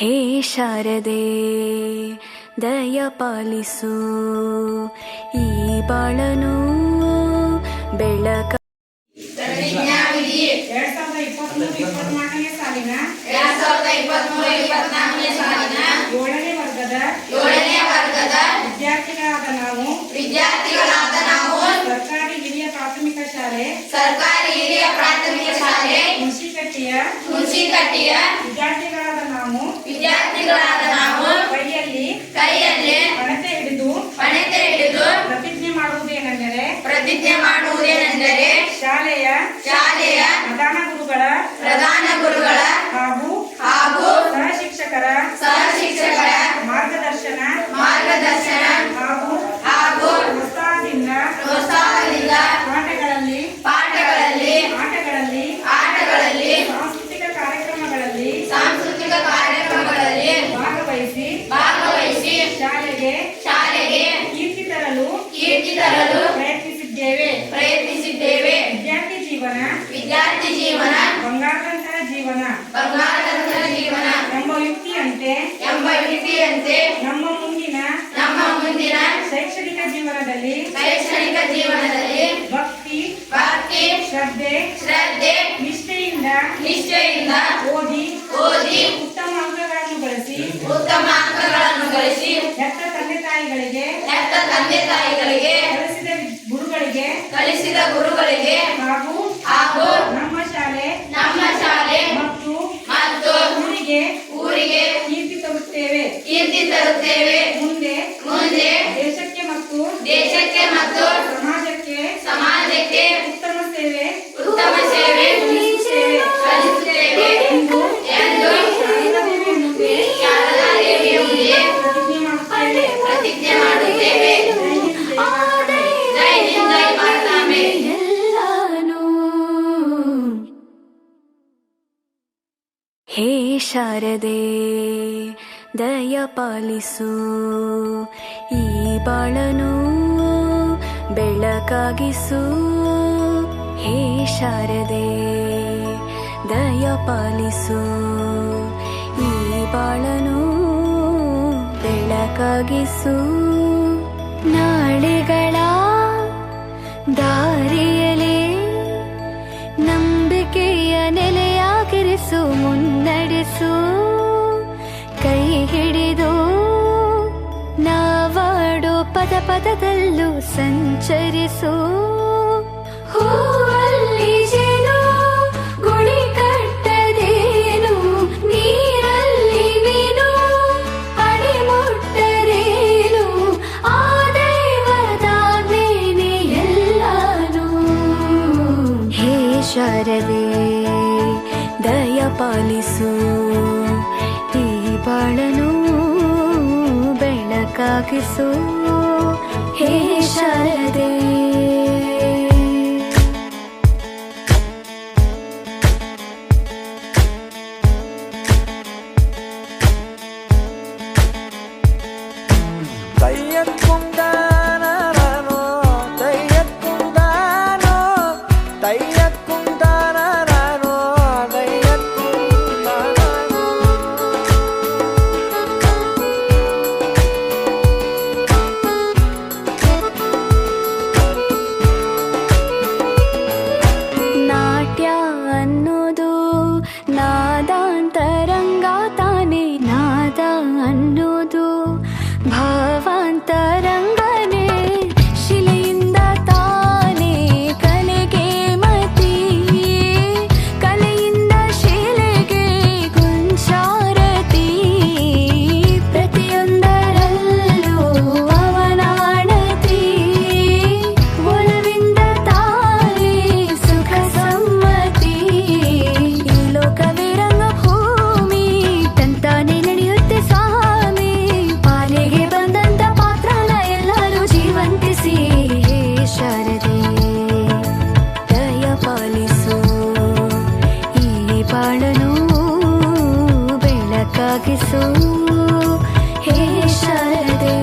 ಹೇ ಶಾರದೆ ದಯ ಪಾಲಿಸು ಈ ಬಾಳನು ಬೆಳಕ. ಪ್ರತಿಜ್ಞಾವಿಧಿ 2023-24ನೇ ಸಾಲಿನ 2023-24ನೇ ಸಾಲಿನ 7ನೇ ವರ್ಗದ ವಿದ್ಯಾರ್ಥಿಗಳಾದ ನಾವು ಸರ್ಕಾರಿ ಹಿರಿಯ ಪ್ರಾಥಮಿಕ ಶಾಲೆ ಹುಣಸಿಕಟ್ಟಿಯ ವಿದ್ಯಾರ್ಥಿಗಳಾದ ನಾವು ಕೈಯಲ್ಲಿ ಪಣತೆ ಹಿಡಿದು ಪ್ರತಿಜ್ಞೆ ಮಾಡುವುದೇನೆಂದರೆ ಶಾಲೆಯ ಪ್ರಧಾನ ಗುರುಗಳ ಹಾಗೂ ಸಹಶಿಕ್ಷಕರ ಮಾರ್ಗದರ್ಶನ ಹಾಗೂ ಪ್ರೋತ್ಸಾಹದಿಂದ ಆಟಗಳಲ್ಲಿ ಸಾಂಸ್ಕೃತಿಕ ಕಾರ್ಯಕ್ರಮಗಳಲ್ಲಿ ಭಾಗವಹಿಸಿ ಶಾಲೆಗೆ ಕೀರ್ತಿ ತರಲು ಪ್ರಯತ್ನಿಸಿದ್ದೇವೆ. ವಿದ್ಯಾರ್ಥಿ ಜೀವನ ಬಂಗಾರದಂತಹ ಜೀವನ ಎಂಬ ಯುಕ್ತಿಯಂತೆ ನಮ್ಮ ಮುಂದಿನ ಶೈಕ್ಷಣಿಕ ಜೀವನದಲ್ಲಿ ಭಕ್ತಿ ಶ್ರದ್ಧೆ ನಿಷ್ಠೆಯಿಂದ ಓದಿ ಉತ್ತಮ ಅಂಕಗಳನ್ನು ಗಳಿಸಿ ಹೆತ್ತ ತಂದೆ ತಾಯಿಗಳಿಗೆ ಕಲಿಸಿದ ಗುರುಗಳಿಗೆ ಹಾಗೂ ನಮ್ಮ ಶಾಲೆ ಮತ್ತು ಊರಿಗೆ ಕೀರ್ತಿ ತರುತ್ತೇವೆ. ಮುಂದೆ ದೇಶಕ್ಕೆ ಮತ್ತು ಸಮಾಜಕ್ಕೆ ಉತ್ತಮ ಸೇವೆ ಸಲ್ಲಿಸುತ್ತೇವೆ ಎಂದು ಶಾರದಾ ದೇವಿಯ ಮುಂದೆ ಪ್ರತಿಜ್ಞೆ ಮಾಡುತ್ತೇವೆ. ಜೈ ಹಿಂದ್, ಜೈ ಮಾತಾಂಬೆ. ಹೇ ಶಾರದೆ ದಯ ಪಾಲಿಸು ಈ ಬಾಳನು ಬೆಳಕಾಗಿಸು. ಹೇ ಶಾರದೆ ದಯ ಪಾಲಿಸು ಈ ಬಾಳನು ಬೆಳಕಾಗಿಸು. ನಾಳೆಗಳ ದಾರಿಯಲಿ ನಂಬಿಕೆಯ ನೆಲೆಯಾಗಿರಿಸು, ಮುನ್ನಡೆಸು. ಕೈ ಹಿಡಿದು ನಾವಾಡೋ ಪದದಲ್ಲೂ ಸಂಚರಿಸು. ಹೂವಲ್ಲಿ ಜೇನು ಗುಡಿ ಕಟ್ಟದೇನು, ನೀರಲ್ಲಿ ಮೀನು ಅಡಿ ಮುಟ್ಟರೇನು, ಆ ದೈವದಾಜ್ಞೆನೇ ಎಲ್ಲಾನು. ಹೇ ಶಾರದೆ ದಯ ಪಾಲಿಸು ಈ ಬಾಳನು ಬೆಳಕಾಗಿಸು. ಹೇ ಶಾರದೆ ನಾದಾಂತರಂಗ ತಾನೆ, ನಾದ ಅನ್ನೋದು ಭಾವಾಂತರಂಗನೇ. ಶಿಲೆಯಿಂದ ತಾನೇ ಕಲೆಗೆ ಮತಿ, ಕಲೆಯಿಂದ ಶಿಲೆಗೆ ಗುಂಚಾರತಿ. ಪ್ರತಿಯೊಂದರಲ್ಲೂ ಅವನಾಣತಿ, ಒಲವಿಂದ ತಾನೇ ಸುಖ ಸಮ್ಮತಿ. ಈ ಲೋಕವೇ ರಂಗಭೂಮಿ ತಂತಾನೆ ನಡೆಯುತ್ತೆ ಸ್ವಾಮಿ. ಪಾಲಿಗೆ ಬಂದಂತ ಪಾತ್ರನ ಎಲ್ಲರೂ ಜೀವಂತಿಸಿ. ಹೇ ಶಾರದೆ ದಯ ಪಾಲಿಸು ಈ ಬಾಳನು ಬೆಳಕಾಗಿಸು. ಹೇ ಶಾರದೆ